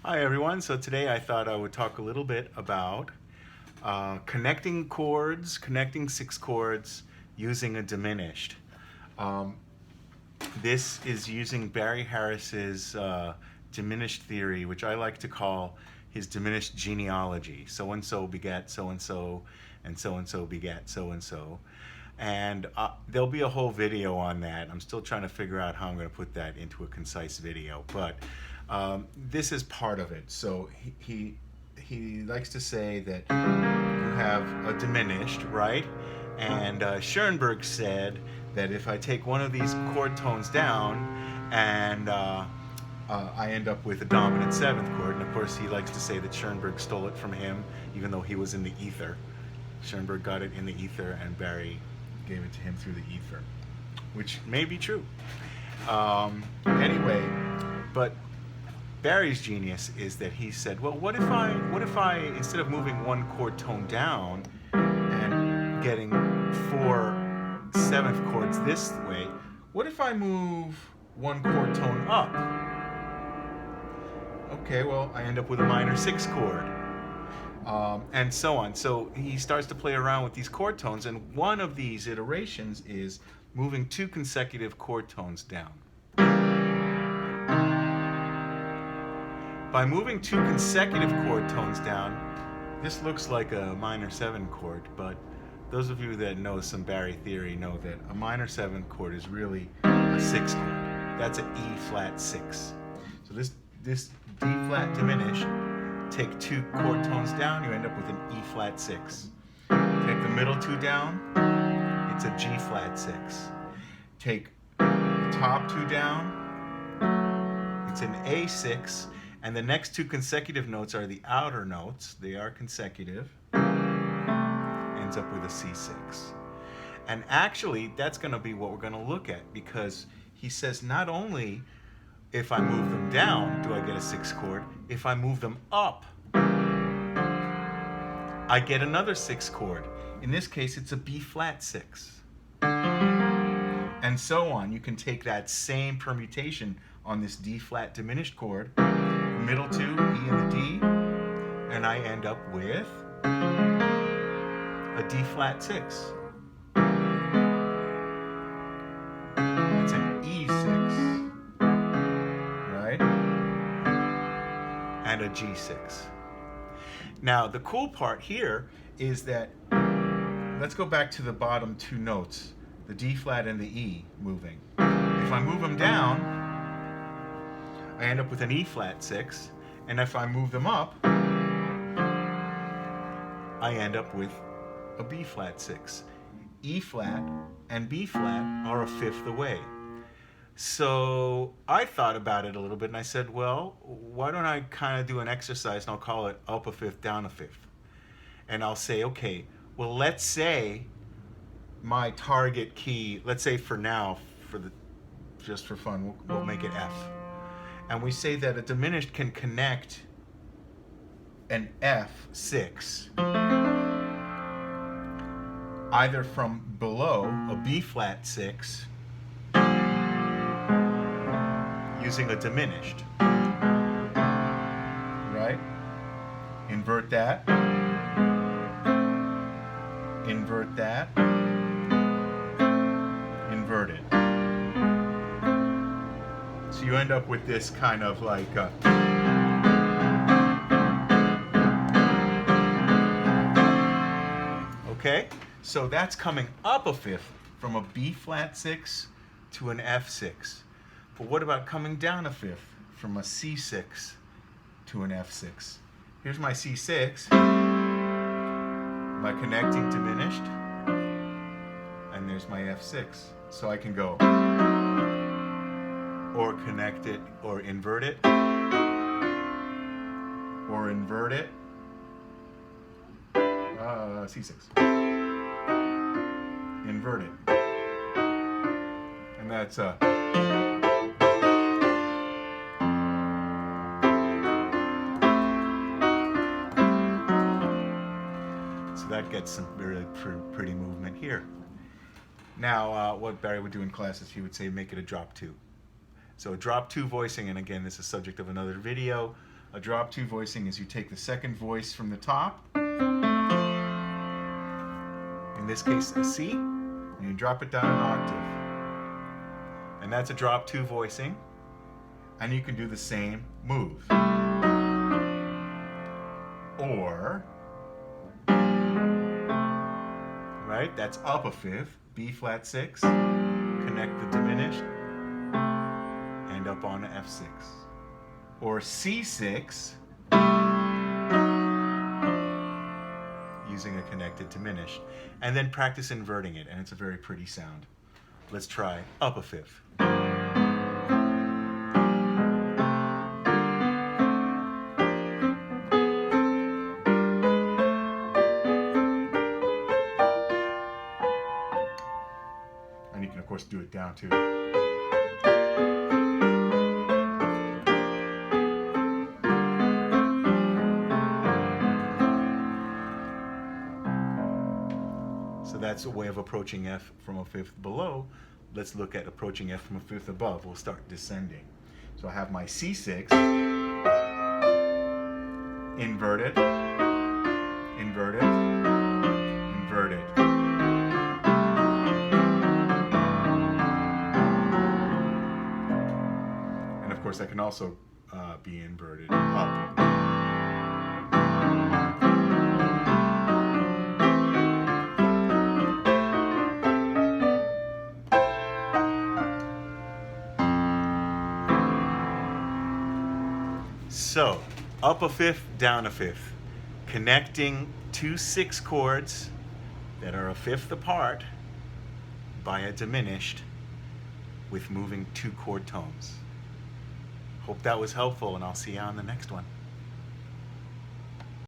Hi everyone, so today I thought I would talk a little bit about connecting chords, connecting six chords using a diminished. Um, this is using Barry Harris's diminished theory, which I like to call his diminished genealogy. So-and-so begat so-and-so, and so-and-so begat so-and-so. And there'll be a whole video on that. I'm still trying to figure out how I'm going to put that into a concise video, but this is part of it. So he likes to say that you have a diminished, right? And Schoenberg said that if I take one of these chord tones down and I end up with a dominant seventh chord, and of course he likes to say that Schoenberg stole it from him, even though he was in the ether. Schoenberg got it in the ether, and Barry gave it to him through the ether, which may be true. Anyway, but Barry's genius is that he said, well, what if I instead of moving one chord tone down and getting four seventh chords this way, what if I move one chord tone up? Okay, well, I end up with a minor six chord. And so on. So he starts to play around with these chord tones, and one of these iterations is moving two consecutive chord tones down. By moving two consecutive chord tones down, this looks like a minor seven chord, but those of you that know some Barry theory know that a minor seven chord is really a six chord. That's an E flat six. So this D flat diminished, take two chord tones down, you end up with an E flat six. Take the middle two down, it's a G flat six. Take the top two down, it's an A6, and the next two consecutive notes are the outer notes. They are consecutive. Ends up with a C6. And actually, that's going to be what we're going to look at, because he says not only if I move them down do I get a sixth chord, if I move them up, I get another sixth chord. In this case, it's a B flat six. And so on. You can take that same permutation on this D flat diminished chord, middle two, E and the D, and I end up with a D flat six. It's an E6, right? And a G6. Now, the cool part here is that, let's go back to the bottom two notes, the D flat and the E moving. If I move them down, I end up with an E flat six, and if I move them up, I end up with a B flat six. E flat and B flat are a fifth away. So I thought about it a little bit, and I said, well, why don't I kind of do an exercise, and I'll call it up a fifth, down a fifth. And I'll say, okay, well, let's say my target key, let's say for now, just for fun, we'll make it F. And we say that a diminished can connect an F6 either from below a B flat six using a diminished, right? Invert that, invert that, invert it. So you end up with this kind of like okay, so that's coming up a fifth from a B flat six to an F6. But what about coming down a fifth from a C6 to an F6? Here's my C6, my connecting diminished, and there's my F6. So I can go or connect it, or invert it, or invert it, C6, invert it, and that's so that gets some really pretty movement here. Now, what Barry would do in class is he would say, make it a drop two. So a drop two voicing, and again, this is subject of another video. A drop 2 voicing is you take the second voice from the top, in this case a C, and you drop it down an octave. And that's a drop 2 voicing. And you can do the same move. Or, right, that's up a fifth, B flat 6, connect the diminished, and up on F6. Or C6, using a connected diminished. And then practice inverting it, and it's a very pretty sound. Let's try up a fifth. And you can, of course, do it down too. So that's a way of approaching F from a fifth below. Let's look at approaching F from a fifth above. We'll start descending. So I have my C6, inverted, inverted, inverted. And of course, that can also be inverted up. So, up a fifth, down a fifth, connecting 2 6 chords that are a fifth apart by a diminished with moving 2 chord tones. Hope that was helpful, and I'll see you on the next one.